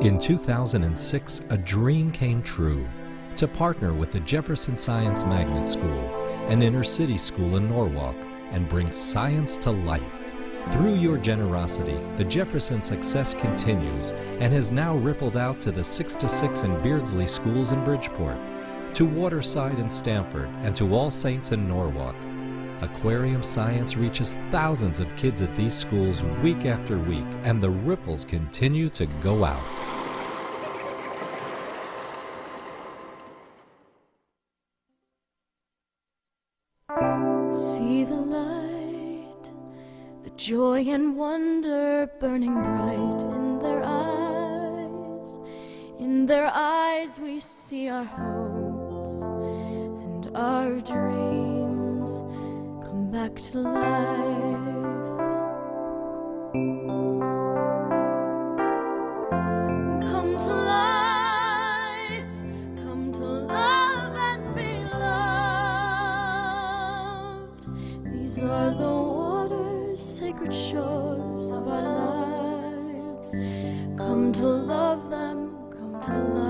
In 2006, a dream came true to partner with the Jefferson Science Magnet School, an inner-city school in Norwalk, and bring science to life. Through your generosity, the Jefferson success continues and has now rippled out to the 6-6 and Beardsley schools in Bridgeport, to Waterside and Stamford, and to All Saints in Norwalk. Aquarium science reaches thousands of kids at these schools week after week, and the ripples continue to go out. See the light, the joy and wonder burning bright in their eyes. In their eyes we see our hopes and our dreams come back to life. Come to life, come to love and be loved. These are the waters, sacred shores of our lives. Come to love them, come to life.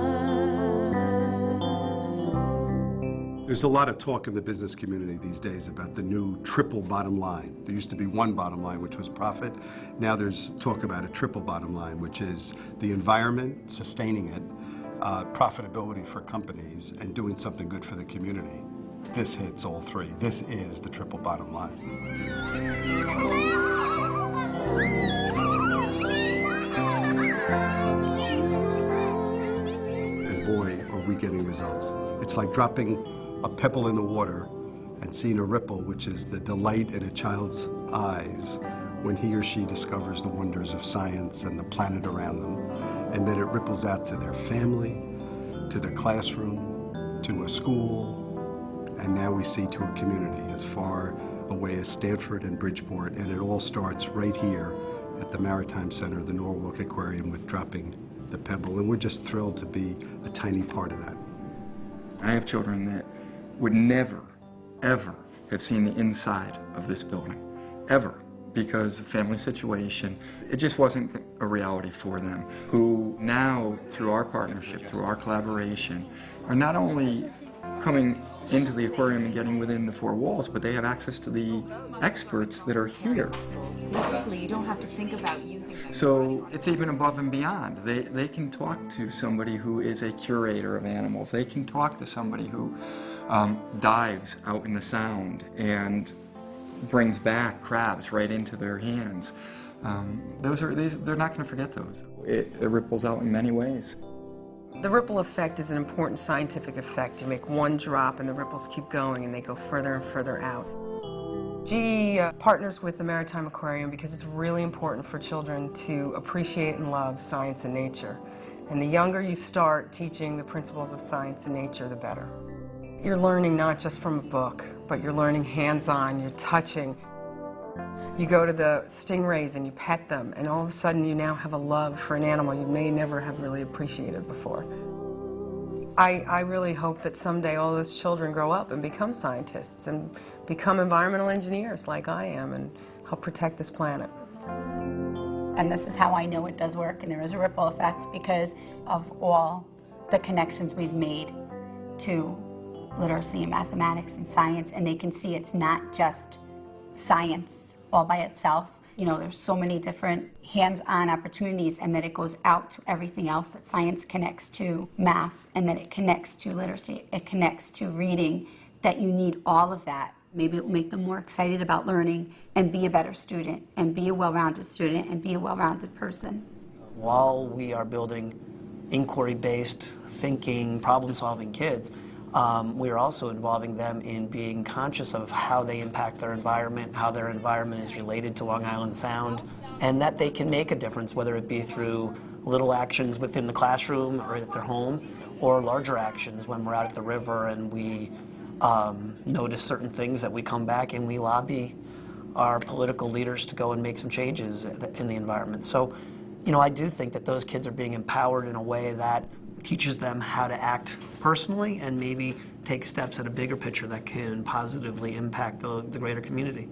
There's a lot of talk in the business community these days about the new triple bottom line. There used to be one bottom line, which was profit. Now there's talk about a triple bottom line, which is the environment, sustaining it, profitability for companies, and doing something good for the community. This hits all three. This is the triple bottom line. And boy, are we getting results. It's like dropping a pebble in the water and seeing a ripple, which is the delight in a child's eyes when he or she discovers the wonders of science and the planet around them. And then it ripples out to their family, to their classroom, to a school, and now we see to a community as far away as Stanford and Bridgeport, and it all starts right here at the Maritime Center, the Norwalk Aquarium, with dropping the pebble, and we're just thrilled to be a tiny part of that. I have children that would never, ever have seen the inside of this building, ever, because the family situation, it just wasn't a reality for them, who now, through our partnership, through our collaboration, are not only coming into the aquarium and getting within the four walls, but they have access to the experts that are here. Basically, you don't have to think about using them. So it's even above and beyond. They can talk to somebody who is a curator of animals. They can talk to somebody who dives out in the sound and brings back crabs right into their hands. They're not going to forget those. It ripples out in many ways. The ripple effect is an important scientific effect. You make one drop and the ripples keep going and they go further and further out. GE partners with the Maritime Aquarium because it's really important for children to appreciate and love science and nature. And the younger you start teaching the principles of science and nature, the better. You're learning not just from a book, but you're learning hands-on, you're touching. You go to the stingrays and you pet them, and all of a sudden you now have a love for an animal you may never have really appreciated before. I really hope that someday all those children grow up and become scientists and become environmental engineers like I am and help protect this planet. And this is how I know it does work, and there is a ripple effect because of all the connections we've made to literacy and mathematics and science, and they can see it's not just science all by itself. You know, there's so many different hands-on opportunities, and that it goes out to everything else, that science connects to math, and that it connects to literacy, it connects to reading, that you need all of that. Maybe it will make them more excited about learning and be a better student and be a well-rounded student and be a well-rounded person. While we are building inquiry-based thinking, problem-solving kids, we are also involving them in being conscious of how they impact their environment, how their environment is related to Long Island Sound, and that they can make a difference, whether it be through little actions within the classroom or at their home, or larger actions when we're out at the river and we notice certain things that we come back and we lobby our political leaders to go and make some changes in the environment. So, you know, I do think that those kids are being empowered in a way that teaches them how to act personally and maybe take steps at a bigger picture that can positively impact the greater community.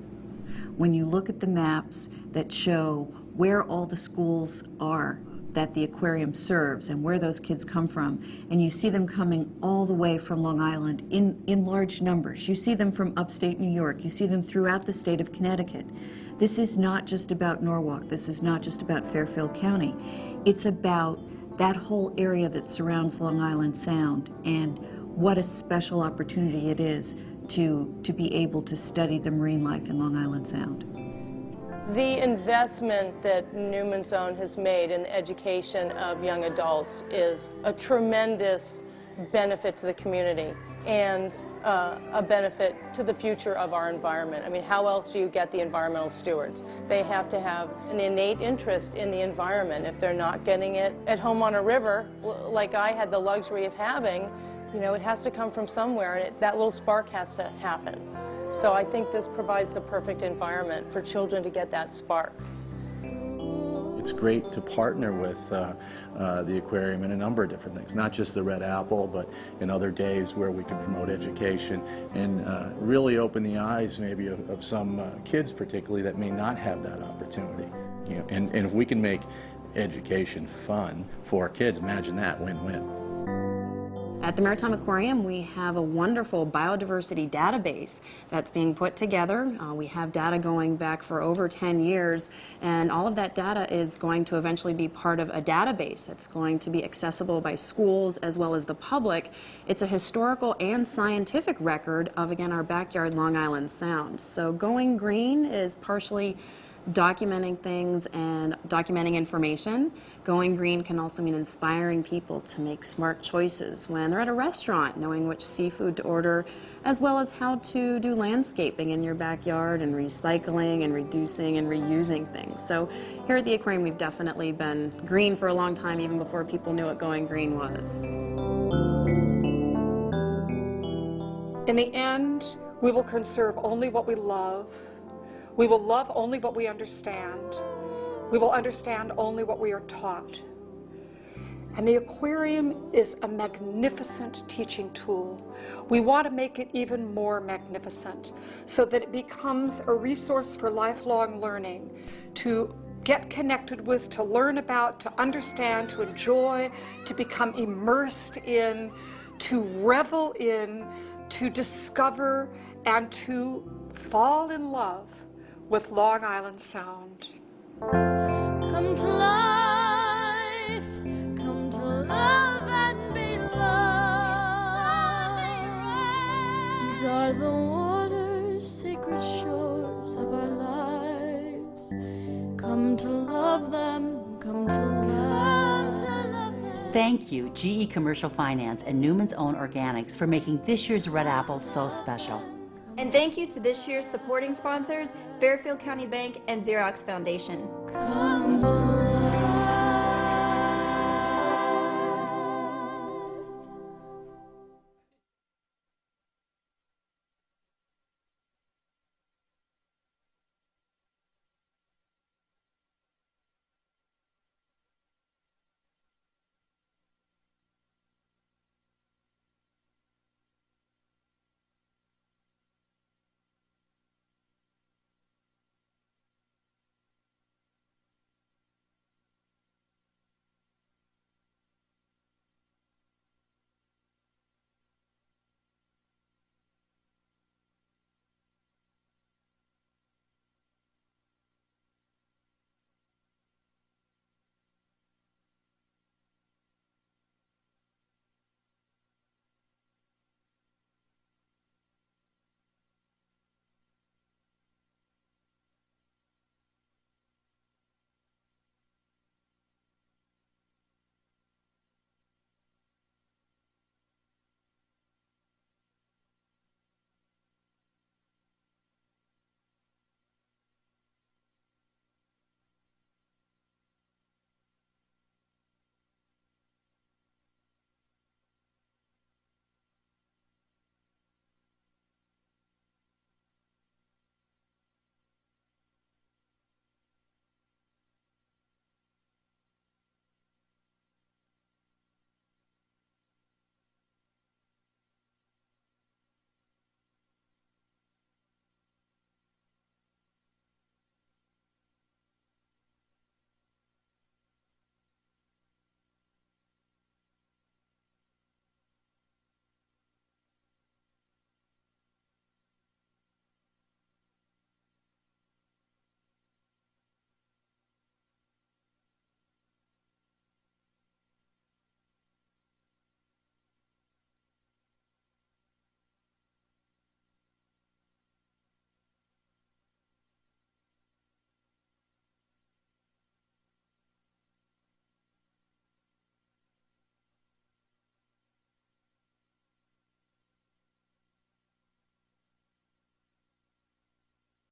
When you look at the maps that show where all the schools are that the aquarium serves and where those kids come from, and you see them coming all the way from Long Island in large numbers. You see them from upstate New York. You see them throughout the state of Connecticut. This is not just about Norwalk. This is not just about Fairfield County. It's about that whole area that surrounds Long Island Sound, and what a special opportunity it is to be able to study the marine life in Long Island Sound. The investment that Newman's Own has made in the education of young adults is a tremendous benefit to the community and a benefit to the future of our environment. I mean, how else do you get the environmental stewards? They have to have an innate interest in the environment. If they're not getting it at home on a river, like I had the luxury of having, you know, it has to come from somewhere, and that little spark has to happen. So I think this provides the perfect environment for children to get that spark. It's great to partner with the aquarium in a number of different things, not just the Red Apple, but in other days where we can promote education and really open the eyes maybe of some kids particularly that may not have that opportunity. You know, and if we can make education fun for our kids, imagine that, win-win. At the Maritime Aquarium, we have a wonderful biodiversity database that's being put together. We have data going back for over 10 years, and all of that data is going to eventually be part of a database that's going to be accessible by schools as well as the public. It's a historical and scientific record of, again, our backyard Long Island Sound. So Going Green is partially documenting things and documenting information. Going green can also mean inspiring people to make smart choices when they're at a restaurant, knowing which seafood to order, as well as how to do landscaping in your backyard and recycling and reducing and reusing things. So here at the aquarium, we've definitely been green for a long time, even before people knew what Going Green was. In the end, we will conserve only what we love. We will love only what we understand. We will understand only what we are taught. And the aquarium is a magnificent teaching tool. We want to make it even more magnificent so that it becomes a resource for lifelong learning, to get connected with, to learn about, to understand, to enjoy, to become immersed in, to revel in, to discover, and to fall in love with Long Island Sound. Come to life, come to love and be loved. These are the waters, sacred shores of our lives. Come to love them, come to love them. Thank you, GE Commercial Finance and Newman's Own Organics, for making this year's Red Apple so special. And thank you to this year's supporting sponsors, Fairfield County Bank and Xerox Foundation. Come to